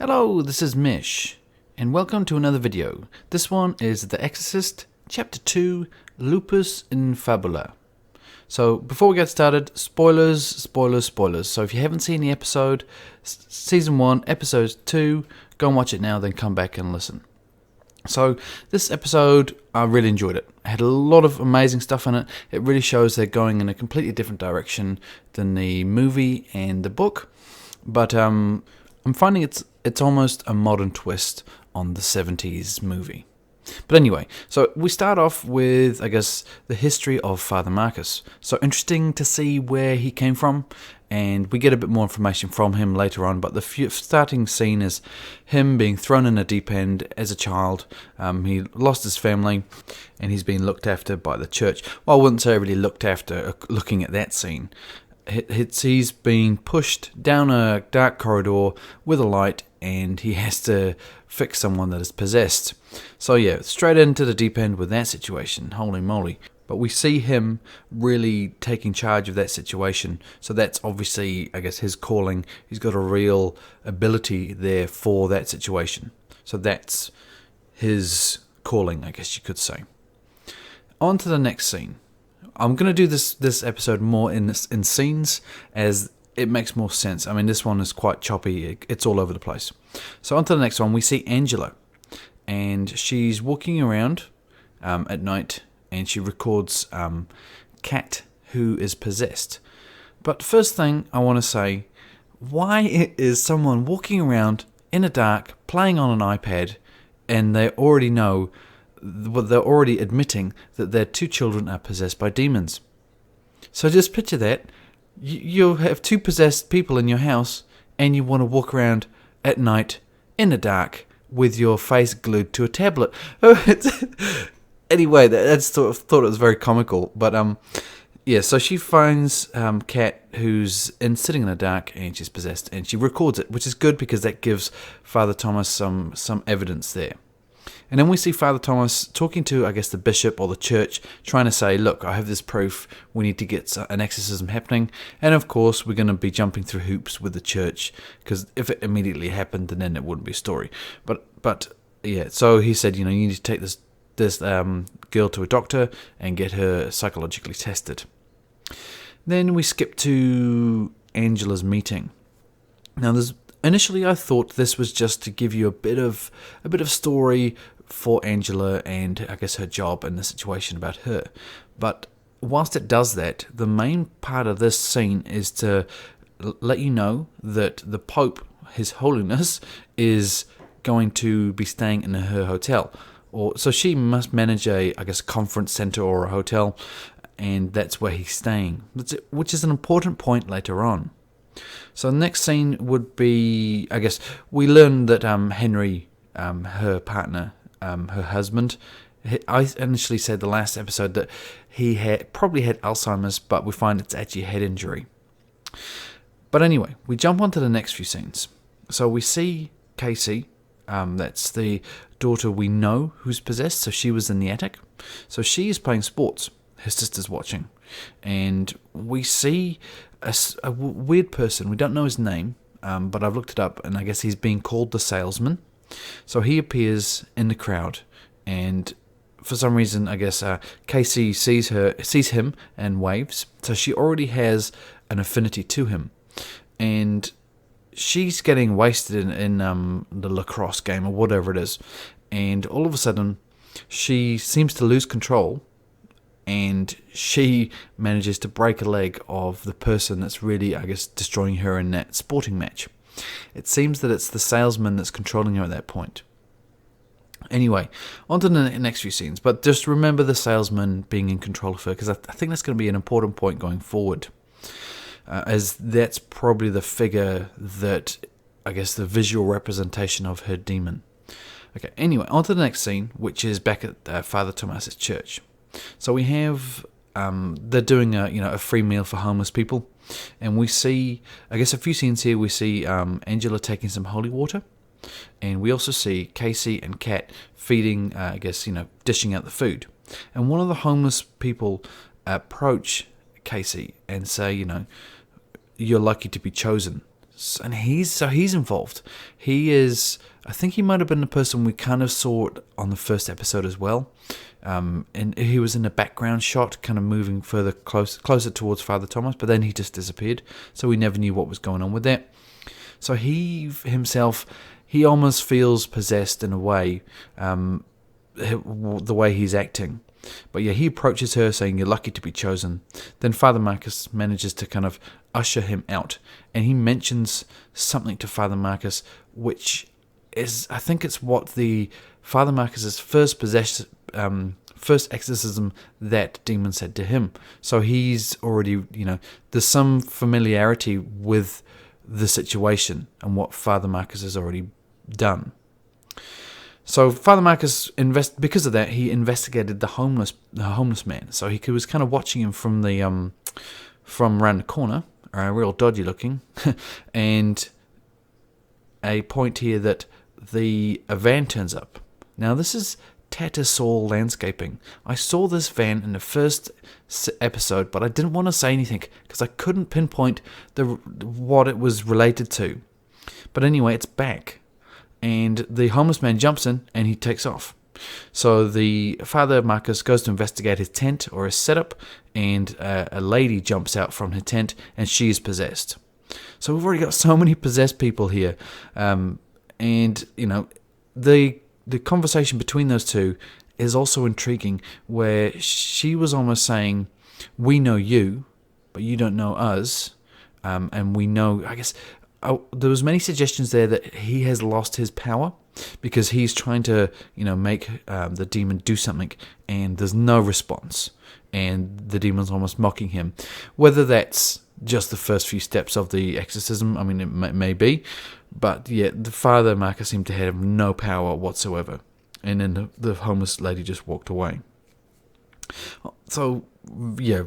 Hello, this is Mish, and welcome to another video. This one is The Exorcist, Chapter 2, Lupus in Fabula. So, before we get started, spoilers. So if you haven't seen the episode, Season 1, Episode 2, go and watch it now, then come back and listen. So, this episode, I really enjoyed it. It had a lot of amazing stuff in it. It really shows they're going in a completely different direction than the movie and the book. But I'm finding it's almost a modern twist on the 70s movie. But anyway, so we start off with, I guess, the history of Father Marcus. So interesting to see where he came from, and we get a bit more information from him later on, but the starting scene is him being thrown in a deep end as a child. He lost his family, and he's been looked after by the church. Well, I wouldn't say really looked after, looking at that scene. He's being pushed down a dark corridor with a light, and he has to fix someone that is possessed. So yeah, straight into the deep end with that situation. Holy moly. But we see him really taking charge of that situation. So that's obviously, I guess, his calling. He's got a real ability there for that situation. So that's his calling, I guess you could say. On to the next scene. I'm going to do this episode more in scenes, as it makes more sense. I mean, this one is quite choppy. It's all over the place. So on to the next one, we see Angela. And she's walking around at night, and she records Cat, who is possessed. But first thing I want to say, why is someone walking around in the dark, playing on an iPad, and they already know, they're already admitting that their two children are possessed by demons? So just picture that. You have two possessed people in your house, and you want to walk around at night in the dark with your face glued to a tablet. Anyway, that's thought it was very comical. But yeah, so she finds Kat, who's sitting in the dark, and she's possessed, and she records it, which is good because that gives Father Thomas some evidence there. And then we see Father Thomas talking to, I guess, the bishop or the church, trying to say, look, I have this proof, we need to get an exorcism happening. And of course, we're going to be jumping through hoops with the church, because if it immediately happened, then it wouldn't be a story. But yeah, so he said, you need to take this girl to a doctor and get her psychologically tested. Then we skip to Angela's meeting. Now, initially I thought this was just to give you a bit of story for Angela and, I guess, her job and the situation about her. But whilst it does that, the main part of this scene is to let you know that the Pope, His Holiness, is going to be staying in her hotel. So she must manage a conference center or a hotel, and that's where he's staying, which is an important point later on. So the next scene would be, I guess, we learn that Henry, her partner, her husband, I initially said the last episode that he probably had Alzheimer's, but we find it's actually a head injury. But anyway, we jump on to the next few scenes. So we see Casey, that's the daughter we know who's possessed, so she was in the attic. So she is playing sports, her sister's watching, and we see a weird person. We don't know his name, but I've looked it up, and I guess he's being called the salesman. So he appears in the crowd, and for some reason, I guess Casey sees him and waves. So she already has an affinity to him, and she's getting wasted in the lacrosse game or whatever it is, and all of a sudden she seems to lose control, and she manages to break a leg of the person that's really, I guess, destroying her in that sporting match. It seems that it's the salesman that's controlling her at that point. Anyway, on to the next few scenes, but just remember the salesman being in control of her, because I think that's going to be an important point going forward, as that's probably the figure that, I guess, the visual representation of her demon. Okay, anyway, on to the next scene, which is back at Father Thomas's church. So we have, they're doing a free meal for homeless people, and we see, I guess, a few scenes here. We see Angela taking some holy water, and we also see Casey and Kat feeding, dishing out the food. And one of the homeless people approach Casey and say, you're lucky to be chosen. And he's involved. He is. I think he might have been the person we kind of saw on the first episode as well. And he was in a background shot, kind of moving closer towards Father Thomas, but then he just disappeared. So we never knew what was going on with that. So he himself, he almost feels possessed in a way, the way he's acting. But yeah, he approaches her saying, "You're lucky to be chosen." Then Father Marcus manages to kind of usher him out, and he mentions something to Father Marcus, which is, I think it's what the Father Marcus's first exorcism that demon said to him. So he's already, there's some familiarity with the situation and what Father Marcus has already done. So Father Marcus, because of that, he investigated the homeless man. So he was kind of watching him from around the corner, real dodgy looking, and a point here that a van turns up. Now this is Tattersall Landscaping. I saw this van in the first episode, but I didn't want to say anything because I couldn't pinpoint what it was related to. But anyway, it's back. And the homeless man jumps in and he takes off. So the Father Marcus goes to investigate his tent or his setup, and a lady jumps out from her tent and she is possessed. So we've already got so many possessed people here. And, the conversation between those two is also intriguing, where she was almost saying, "We know you, but you don't know us." And we know, I guess... there was many suggestions there that he has lost his power because he's trying to, make the demon do something, and there's no response, and the demon's almost mocking him. Whether that's just the first few steps of the exorcism, I mean, it may be, but yeah, the Father Marcus seemed to have no power whatsoever, and then the homeless lady just walked away. So yeah,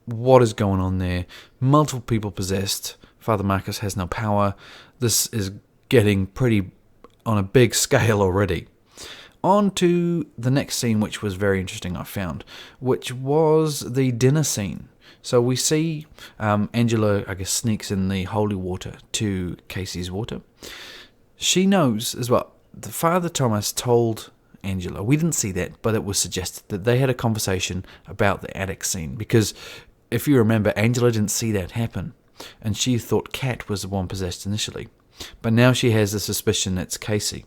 what is going on there? Multiple people possessed. Father Marcus has no power. This is getting pretty on a big scale already. On to the next scene, which was very interesting, I found, which was the dinner scene. So we see Angela, I guess, sneaks in the holy water to Casey's water. She knows as well. The Father Thomas told Angela, we didn't see that, but it was suggested that they had a conversation about the attic scene, because if you remember, Angela didn't see that happen. And she thought Kat was the one possessed initially. But now she has the suspicion it's Casey.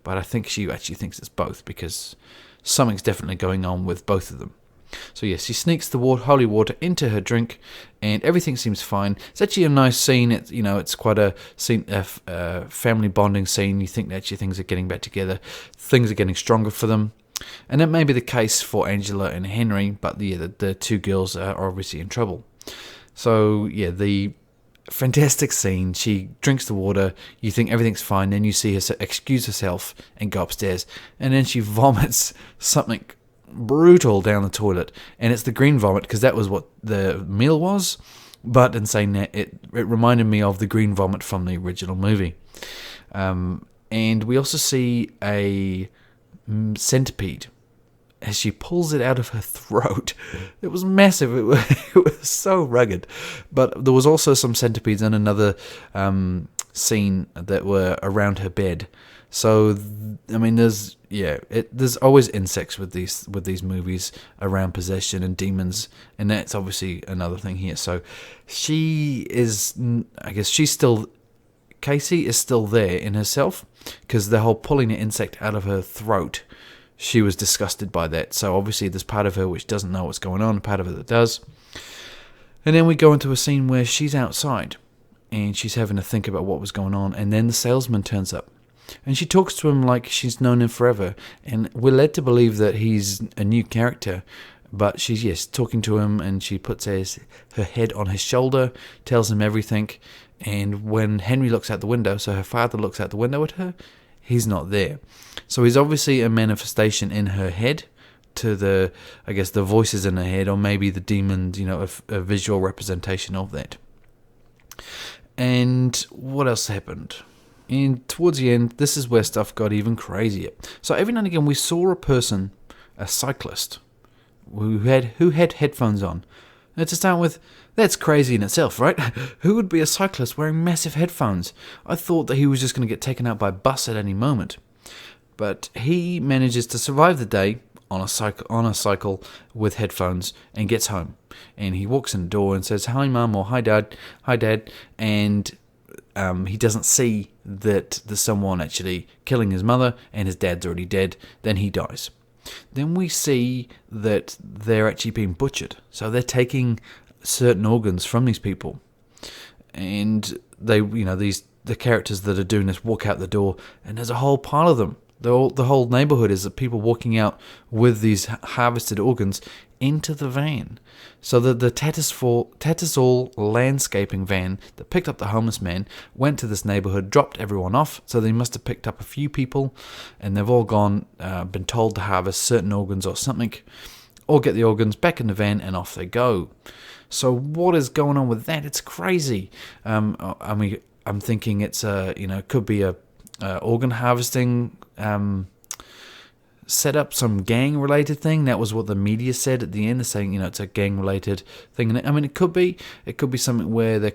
But I think she actually thinks it's both, because something's definitely going on with both of them. So yes, she sneaks the holy water into her drink, and everything seems fine. It's actually a nice scene. It's quite a scene, family bonding scene. You think that actually things are getting back together. Things are getting stronger for them. And that may be the case for Angela and Henry, but the two girls are obviously in trouble. So, yeah, the fantastic scene. She drinks the water. You think everything's fine. Then you see her excuse herself and go upstairs. And then she vomits something brutal down the toilet. And it's the green vomit, because that was what the meal was. But in saying that, it reminded me of the green vomit from the original movie. And we also see a centipede as she pulls it out of her throat. It was massive. It was so rugged. But there was also some centipedes in another scene that were around her bed. So, I mean, there's always insects with these movies around possession and demons, and that's obviously another thing here. So Casey is still there in herself, because the whole pulling the insect out of her throat, she was disgusted by that. So obviously there's part of her which doesn't know what's going on, part of her that does. And then we go into a scene where she's outside and she's having to think about what was going on, and then the salesman turns up. And she talks to him like she's known him forever, and we're led to believe that he's a new character. But she's, talking to him, and she puts her head on his shoulder, tells him everything. And when Henry looks out the window, so her father looks out the window at her, he's not there. So he's obviously a manifestation in her head to the voices in her head, or maybe the demon, a visual representation of that. And what else happened? And towards the end, this is where stuff got even crazier. So every now and again, we saw a cyclist, who had headphones on, To start with, that's crazy in itself, right? Who would be a cyclist wearing massive headphones? I thought that he was just going to get taken out by a bus at any moment. But he manages to survive the day on a cycle with headphones and gets home. And he walks in the door and says, "Hi, Mum," or "Hi, Dad," and he doesn't see that there's someone actually killing his mother and his dad's already dead. Then he dies. Then we see that they're actually being butchered. So they're taking certain organs from these people. And they, the characters that are doing this walk out the door, and there's a whole pile of them. The whole neighborhood is of people walking out with these harvested organs into the van. So the Tattersall landscaping van that picked up the homeless man went to this neighborhood, dropped everyone off. So they must have picked up a few people, and they've all been told to harvest certain organs or something, or get the organs back in the van, and off they go. So what is going on with that? It's crazy. I'm thinking it's could be a organ harvesting set up, some gang related thing. That was what the media said at the end. They're saying it's a gang related thing. And it could be something where they're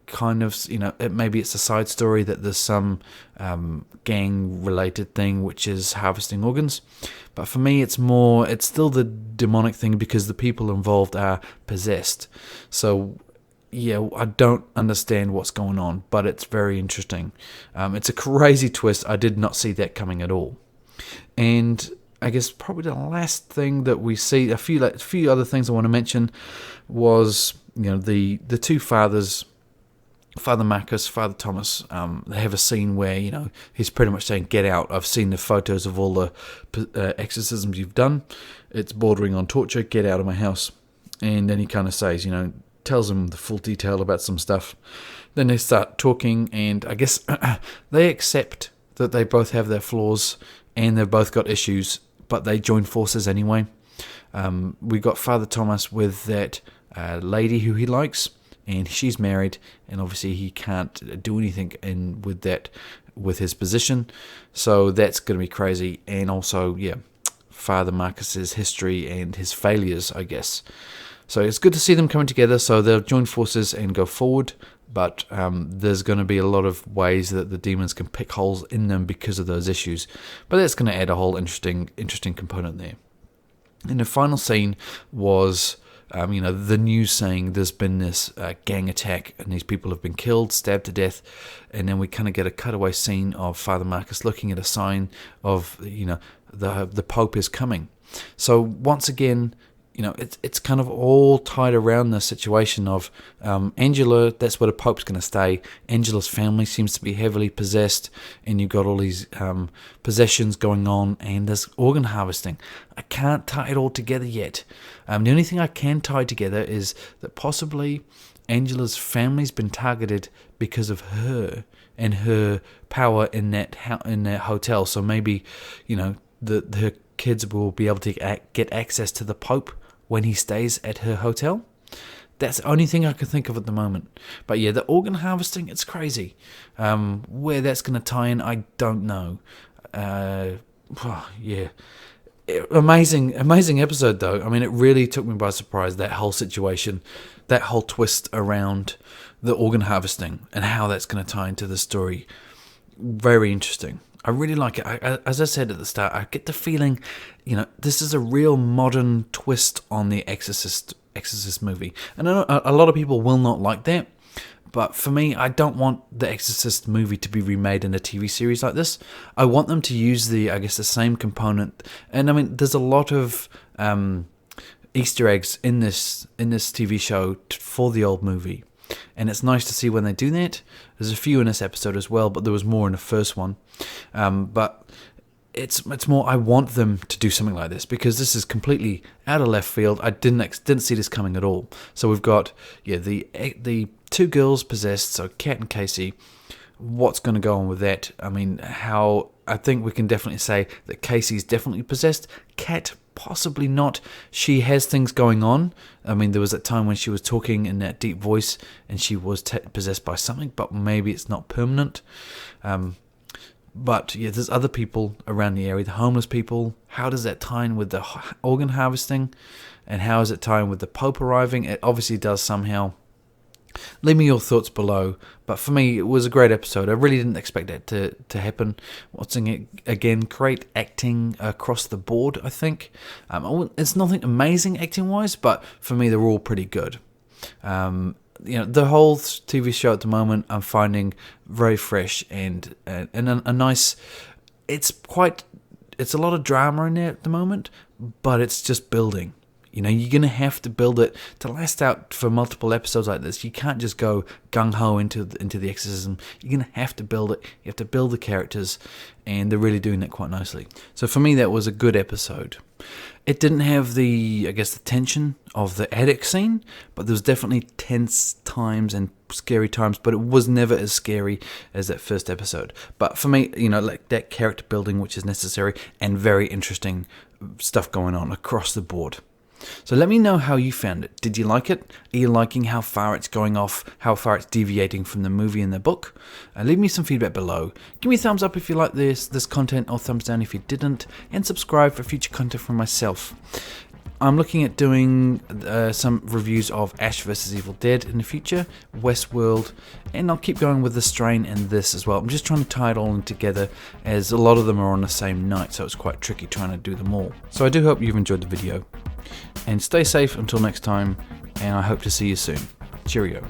kind of maybe it's a side story that there's some gang related thing which is harvesting organs. But for me, it's still the demonic thing because the people involved are possessed. So yeah, I don't understand what's going on, but it's very interesting. It's a crazy twist. I did not see that coming at all. And I guess probably the last thing that we see, a few other things I want to mention, was the two fathers, Father Marcus, Father Thomas. They have a scene where he's pretty much saying, "Get out! I've seen the photos of all the exorcisms you've done. It's bordering on torture. Get out of my house." And then he kind of says, tells them the full detail about some stuff. Then they start talking, and I guess they accept that they both have their flaws and they've both got issues, but they join forces anyway. We got Father Thomas with that lady who he likes, and she's married, and obviously he can't do anything with his position, so that's going to be crazy. And also, Father Marcus's history and his failures, I guess. So it's good to see them coming together. So they'll join forces and go forward, but there's going to be a lot of ways that the demons can pick holes in them because of those issues. But that's going to add a whole interesting component there. And the final scene was, the news saying there's been this gang attack and these people have been killed, stabbed to death. And then we kind of get a cutaway scene of Father Marcus looking at a sign of, the Pope is coming. So once again, it's kind of all tied around the situation of Angela. That's where the Pope's going to stay. Angela's family seems to be heavily possessed, and you've got all these possessions going on, and there's organ harvesting. I can't tie it all together yet. The only thing I can tie together is that possibly Angela's family's been targeted because of her and her power in that hotel. So maybe, her kids will be able to get access to the Pope when he stays at her hotel. That's the only thing I can think of at the moment. But yeah, the organ harvesting, it's crazy. Where that's going to tie in, I don't know. Amazing episode though. I mean, it really took me by surprise, that whole situation, that whole twist around the organ harvesting and how that's going to tie into the story. Very interesting. I really like it. As I said at the start, I get the feeling, this is a real modern twist on the Exorcist movie. And I know a lot of people will not like that, but for me, I don't want the Exorcist movie to be remade in a TV series like this. I want them to use the same component. And I mean, there's a lot of Easter eggs in this TV show for the old movie. And it's nice to see when they do that. There's a few in this episode as well, but there was more in the first one. But it's more, I want them to do something like this because this is completely out of left field. I didn't see this coming at all. So we've got the two girls possessed, so Kat and Casey. What's going to go on with that? I mean, I think we can definitely say that Casey's definitely possessed. Kat, possibly not. She has things going on. I mean, there was that time when she was talking in that deep voice and she was possessed by something, but maybe it's not permanent. But yeah, there's other people around the area. The homeless people how does that tie in with the organ harvesting, and how is it tying with the Pope arriving? It obviously does somehow. Leave me your thoughts below, but for me, it was a great episode. I really didn't expect that to happen. Watching it again, great acting across the board, I think. It's nothing amazing acting-wise, but for me, they're all pretty good. The whole TV show at the moment, I'm finding very fresh and a nice. It's a lot of drama in there at the moment, but it's just building. You're going to have to build it to last out for multiple episodes like this. You can't just go gung-ho into the exorcism. You're going to have to build it. You have to build the characters, and they're really doing that quite nicely. So for me, that was a good episode. It didn't have the tension of the attic scene, but there was definitely tense times and scary times, but it was never as scary as that first episode. But for me, like that character building, which is necessary, and very interesting stuff going on across the board. So let me know how you found it. Did you like it? Are you liking how far it's going off, how far it's deviating from the movie and the book? Leave me some feedback below. Give me a thumbs up if you like this content, or thumbs down if you didn't, and subscribe for future content from myself. I'm looking at doing some reviews of Ash vs Evil Dead in the future, Westworld, and I'll keep going with The Strain and this as well. I'm just trying to tie it all in together, as a lot of them are on the same night, so it's quite tricky trying to do them all. So I do hope you've enjoyed the video. And stay safe until next time, and I hope to see you soon. Cheerio.